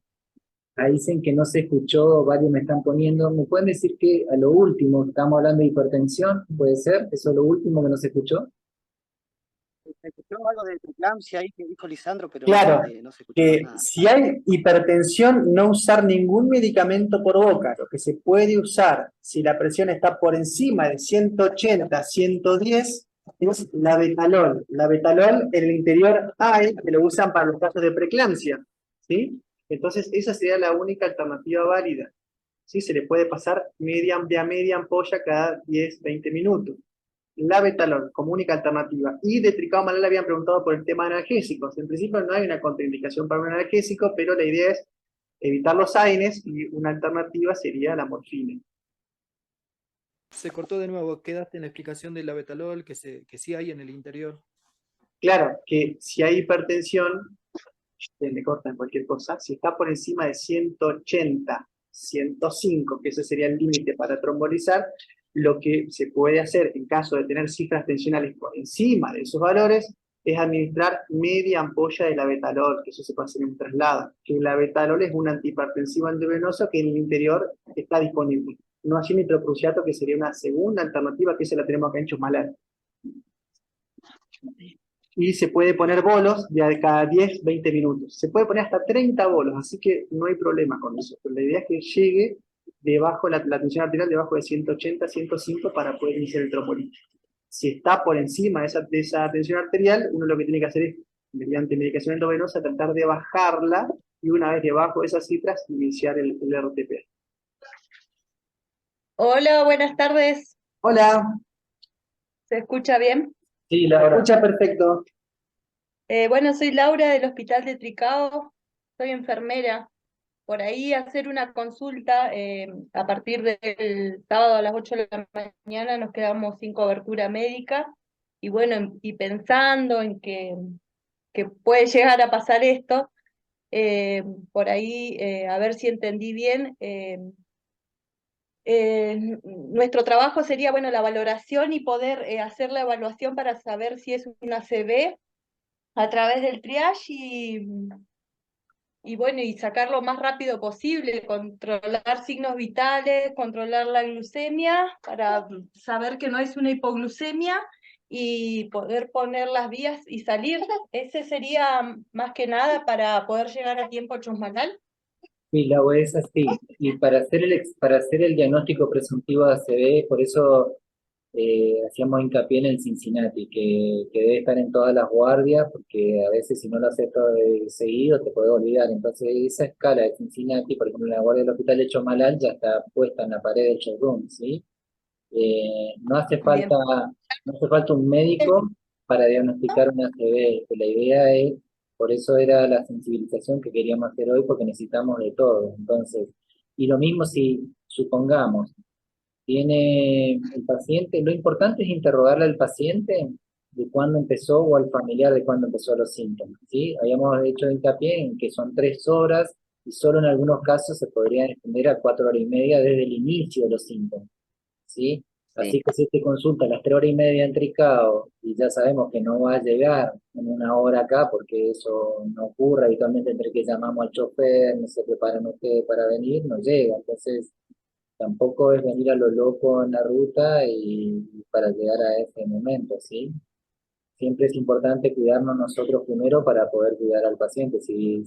Speaker 3: Ahí dicen que no se escuchó, varios me están poniendo. ¿Me pueden decir que a lo último, estamos hablando de hipertensión? ¿Puede ser? ¿Eso es lo último que no se escuchó?
Speaker 5: Se escuchó algo de preeclampsia ahí que dijo Lisandro, pero
Speaker 1: Claro,
Speaker 5: no se escuchó
Speaker 1: que
Speaker 5: nada.
Speaker 1: si hay hipertensión, no usar ningún medicamento por boca. Lo que se puede usar si la presión está por encima de 180, 110, es labetalol. Labetalol en el interior hay, que lo usan para los casos de preeclampsia, ¿sí? Entonces, esa sería la única alternativa válida, ¿sí? Se le puede pasar media ampolla cada 10, 20 minutos. Labetalol como única alternativa. Y de Tricao Malal habían preguntado por el tema de analgésicos. En principio no hay una contraindicación para un analgésico, pero la idea es evitar los AINES y una alternativa sería la morfina.
Speaker 4: Se cortó de nuevo, quedaste en la explicación del labetalol que sí hay en el interior.
Speaker 1: Claro, que si hay hipertensión, me cortan cualquier cosa, si está por encima de 180, 105, que ese sería el límite para trombolizar, lo que se puede hacer en caso de tener cifras tensionales por encima de esos valores es administrar media ampolla de labetalol, que eso se puede hacer en un traslado. Que el labetalol es un antihipertensivo endovenoso que en el interior está disponible. No hay nitroprusiato, que sería una segunda alternativa, que esa la tenemos acá en Chusmalar. Y se puede poner bolos de cada 10, 20 minutos. Se puede poner hasta 30 bolos, así que no hay problema con eso. Pero la idea es que llegue debajo, la tensión arterial debajo de 180, 105 para poder iniciar el trombolítico. Si está por encima de esa tensión arterial, uno lo que tiene que hacer es, mediante medicación endovenosa, tratar de bajarla y una vez debajo de esas cifras, iniciar el RTP.
Speaker 6: Hola, buenas tardes.
Speaker 1: Hola,
Speaker 6: ¿Se escucha bien?
Speaker 3: Sí,
Speaker 1: ¿me
Speaker 3: Laura.
Speaker 1: escucha perfecto?
Speaker 6: Bueno, soy Laura del Hospital de Tricao, soy enfermera. Por ahí hacer una consulta, a partir del sábado a las 8 de la mañana nos quedamos sin cobertura médica y bueno, y pensando en que puede llegar a pasar esto, eh, por ahí, a ver si entendí bien, nuestro trabajo sería, bueno, la valoración y poder hacer la evaluación para saber si es una ACV a través del triage y bueno, y sacar lo más rápido posible, controlar signos vitales, controlar la glucemia para saber que no es una hipoglucemia y poder poner las vías y salir. Ese sería más que nada para poder llegar a tiempo a Chusmanal.
Speaker 3: Sí, la web es así. Y para hacer el diagnóstico presuntivo de ACV, por eso hacíamos hincapié en el Cincinnati, que debe estar en todas las guardias, porque a veces si no lo haces todo de seguido te puedes olvidar. Entonces esa escala de Cincinnati, por ejemplo, en la guardia del hospital de Chomalal ya está puesta en la pared del showroom, ¿sí? No hace
Speaker 6: Bien.
Speaker 3: falta, no hace falta un médico para diagnosticar una ACV. La idea es, por eso era la sensibilización que queríamos hacer hoy, porque necesitamos de todo. Entonces, y lo mismo si supongamos, tiene el paciente, lo importante es interrogarle al paciente de cuándo empezó o al familiar de cuándo empezó los síntomas, ¿sí? Habíamos hecho hincapié en que son 3 horas y solo en algunos casos se podrían extender a 4 horas y media desde el inicio de los síntomas, ¿sí?
Speaker 6: Sí.
Speaker 3: Así que si te consulta a las 3 horas y media en Tricao y ya sabemos que no va a llegar en una hora acá, porque eso no ocurre habitualmente entre que llamamos al chofer, no se preparan ustedes para venir, no llega. Entonces, tampoco es venir a lo loco en la ruta y para llegar a ese momento, ¿sí? Siempre es importante cuidarnos nosotros primero para poder cuidar al paciente. Si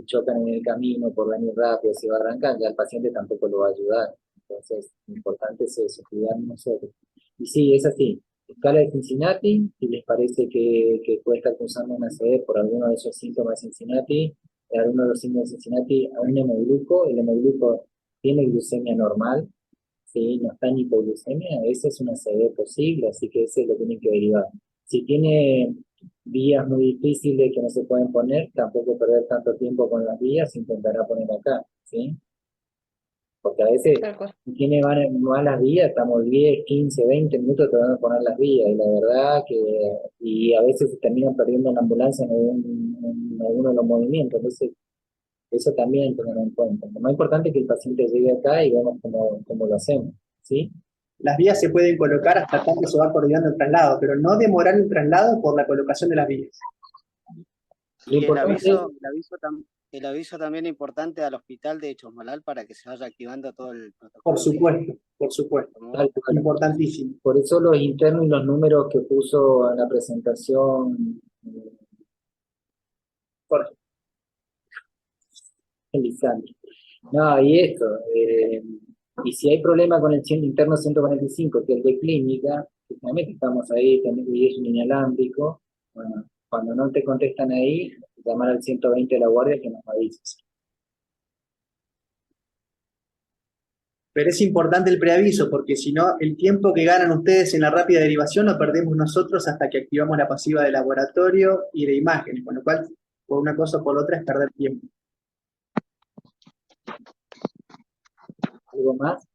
Speaker 3: chocan en el camino por venir rápido, si va a arrancar, ya el paciente tampoco lo va a ayudar. Entonces, lo importante es eso, cuidarnos nosotros. Y sí, es así. Escala de Cincinnati, si les parece que puede estar causando una CD por alguno de esos síntomas de Cincinnati, alguno de los síntomas de Cincinnati, a un hemogluco, el hemogluco tiene glucemia normal, ¿sí? No está en hipoglucemia, esa es una CD posible, así que ese lo tienen que derivar. Si tiene vías muy difíciles que no se pueden poner, tampoco perder tanto tiempo con las vías, intentará poner acá, ¿sí? Porque a veces
Speaker 6: Tal cual.
Speaker 3: si tiene malas vías, estamos 10, 15, 20 minutos tratando de poner las vías, y la verdad que, y a veces se terminan perdiendo en la ambulancia en alguno de los movimientos, entonces eso también tenerlo en cuenta. Lo más importante es que el paciente llegue acá y vemos cómo lo hacemos, ¿sí?
Speaker 1: Las vías se pueden colocar hasta tanto se va coordinando el traslado, pero no demorar el traslado por la colocación de las vías.
Speaker 3: Lo
Speaker 5: Y
Speaker 3: importante es,
Speaker 5: el aviso también importante al hospital de Chosmalal para que se vaya activando todo el
Speaker 1: Por
Speaker 5: protocolo médico.
Speaker 1: supuesto, por supuesto.
Speaker 5: Como
Speaker 3: tal cual.
Speaker 1: Importantísimo.
Speaker 3: Por eso los internos y los números que puso en la presentación
Speaker 1: Jorge.
Speaker 3: Lisandro. No, y esto, y si hay problema con el interno 145, que es el de clínica, que también estamos ahí, también y es un inalámbrico, bueno, cuando no te contestan ahí, llamar al 120 de la guardia que nos avises.
Speaker 1: Pero es importante el preaviso, porque si no, el tiempo que ganan ustedes en la rápida derivación lo perdemos nosotros hasta que activamos la pasiva de laboratorio y de imágenes, con lo cual, por una cosa o por otra, es perder tiempo.
Speaker 3: ¿Algo más?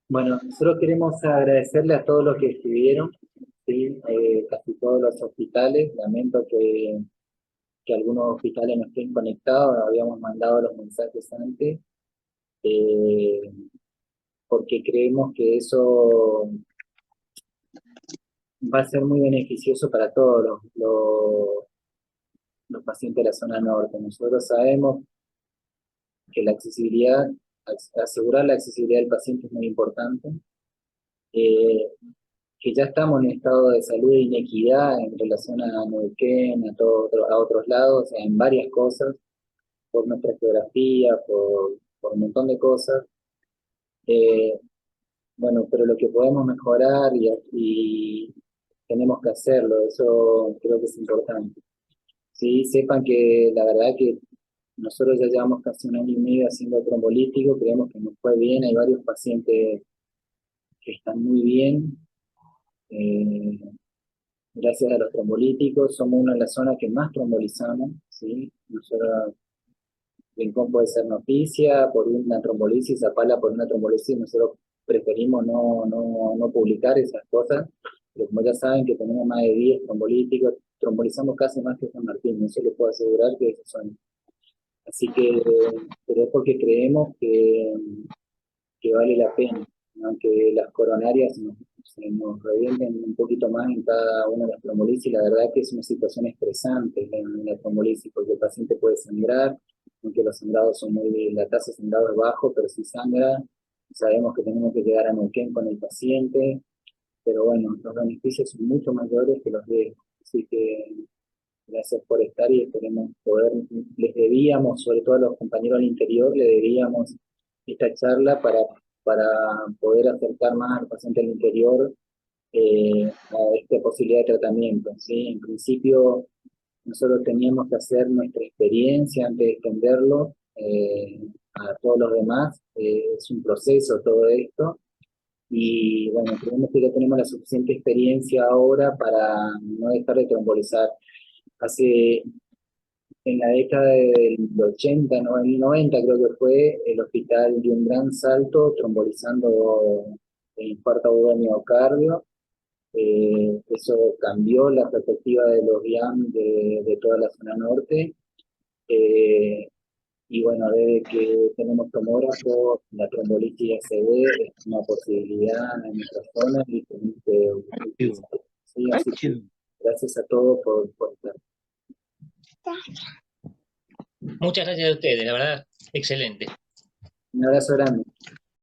Speaker 3: Bueno, nosotros queremos agradecerle a todos los que escribieron, ¿sí? Casi todos los hospitales. Lamento que algunos hospitales no estén conectados, habíamos mandado los mensajes antes, eh, porque creemos que eso va a ser muy beneficioso para todos los pacientes de la zona norte. Nosotros sabemos que la accesibilidad, asegurar la accesibilidad del paciente es muy importante, eh, que ya estamos en estado de salud de inequidad en relación a Neuquén, a otros lados, en varias cosas, por nuestra geografía, por un montón de cosas. Eh, bueno, pero lo que podemos mejorar y tenemos que hacerlo, eso creo que es importante. Sí, sepan que la verdad que Nosotros ya llevamos casi 1 año y medio haciendo trombolítico, creemos que nos fue bien, hay varios pacientes que están muy bien. eh, Gracias a los trombolíticos, somos una de las zonas que más trombolizamos, ¿sí? Nosotros, Rincón puede ser noticia por una trombolisis, Zapala por una trombolisis, nosotros preferimos no publicar esas cosas, pero como ya saben que tenemos más de 10 trombolíticos, trombolizamos casi más que San Martín, eso les puedo asegurar que esos son. Así que, pero es porque creemos que vale la pena, aunque las coronarias se nos revienten un poquito más en cada una de las trombolisis, la verdad que es una situación estresante en la trombolisis, porque el paciente puede sangrar, aunque los sangrados son la tasa de sangrado es bajo, pero si sangra, sabemos que tenemos que llegar a Neuquén con el paciente, pero bueno, los beneficios son mucho mayores que los riesgos, así que gracias por estar y esperemos poder, les debíamos, sobre todo a los compañeros del interior, le debíamos esta charla para poder acercar más al paciente del interior a esta posibilidad de tratamiento, ¿sí? En principio, nosotros teníamos que hacer nuestra experiencia antes de extenderlo a todos los demás, es un proceso todo esto, y bueno, creemos que ya tenemos la suficiente experiencia ahora para no dejar de trombolizar. Hace, en la década del 80, no, en el 90 creo que fue, el hospital dio un gran salto trombolizando el infarto agudo de miocardio. Eso cambió la perspectiva de los IAM de toda la zona norte. Y bueno, desde que tenemos tomógrafo, la trombolitis ACV es una posibilidad en nuestra zona y tenemos que utilizar. Sí, así que gracias a todos por estar.
Speaker 2: Muchas gracias a ustedes, la verdad, excelente.
Speaker 3: Un abrazo grande.